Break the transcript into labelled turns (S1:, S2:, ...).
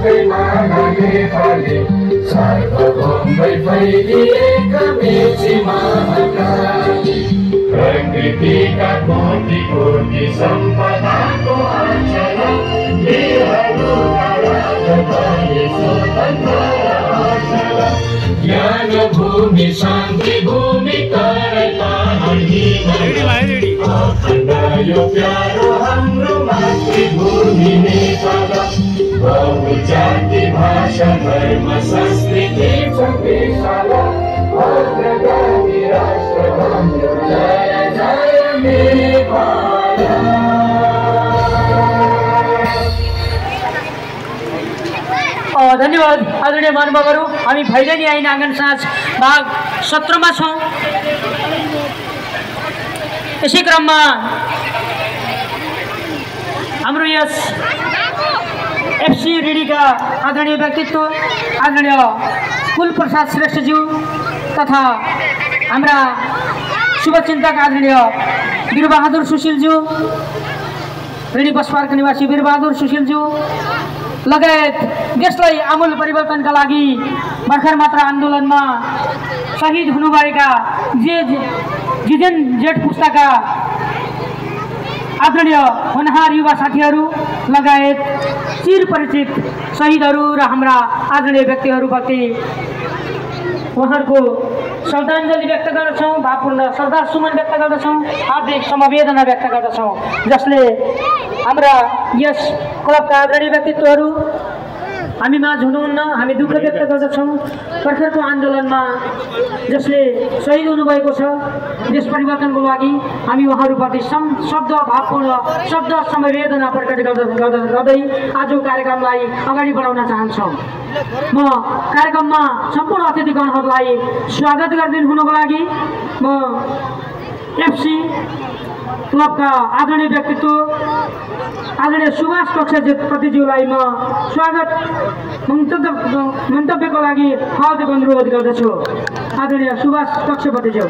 S1: नेपाली सार्वभौमै फैलिएका मेची महाकाली प्रकृतिका कोटि कोटि सम्पदाको अञ्चल वीरहरूका राजधानी स्वतन्त्र अञ्चल ज्ञान भूमि शान्ति भूमि तराई पहाड हिमाल अखण्ड यो प्यारो हाम्रो मातृभूमि नेपाल बहुजाति भाषा धर्म संस्कृति छ विशाल अग्रगामी राष्ट्र हाम्रो जय जय नेपाल।
S2: धन्यवाद आदरणीय महानुभावहरू। हामी भैलेनी आइन आँगन साँझ भाग 17 मा छौँ। यसै क्रममा हाम्रो यस एफसी रेडीका आदरणीय व्यक्तित्व आदरणीय कुलप्रसाद श्रेष्ठज्यू तथा हाम्रा शुभचिन्तक आदरणीय वीरबहादुर सुशीलज्यू, रेडी बस पार्क निवासी वीरबहादुर सुशीलज्यू लगायत देशलाई आमूल परिवर्तनका लागि भर्खर मात्र आन्दोलनमा शहीद हुनुभएका जिजेन जेठ पुस्ताका आदरणीय होनहार युवा साथीहरू लगायत चिरपरिचित शहीदहरू र हाम्रा आदरणीय व्यक्तिहरूप्रति उहाँहरूको श्रद्धाञ्जली व्यक्त गर्दछौँ, भावपूर्ण श्रद्धासुमन व्यक्त गर्दछौँ, हार्दिक समवेदना व्यक्त गर्दछौँ, जसले हाम्रा यस क्लबका आदरणीय व्यक्तित्वहरू हामी माझ हुनुहुन्न। हामी दुःख व्यक्त गर्दछौँ भर्खरको आन्दोलनमा जसले शहीद हुनुभएको छ देश परिवर्तनको लागि। हामी उहाँहरूप्रति शब्द भावपूर्ण शब्द समवेदना प्रकट गर्दै आजको कार्यक्रमलाई अगाडि बढाउन चाहन्छौँ। म कार्यक्रममा सम्पूर्ण अतिथिगणहरूलाई स्वागत गरिदिनु हुनुको लागि म एफसी क्लबका आदरणीय व्यक्तित्व आदरणीय सुभाष कक्षप्रतिज्यूलाई म स्वागत मन्तव्यको लागि हार्दिक अनुरोध गर्दछु। आदरणीय सुभाष कक्षप्रतिज्यू।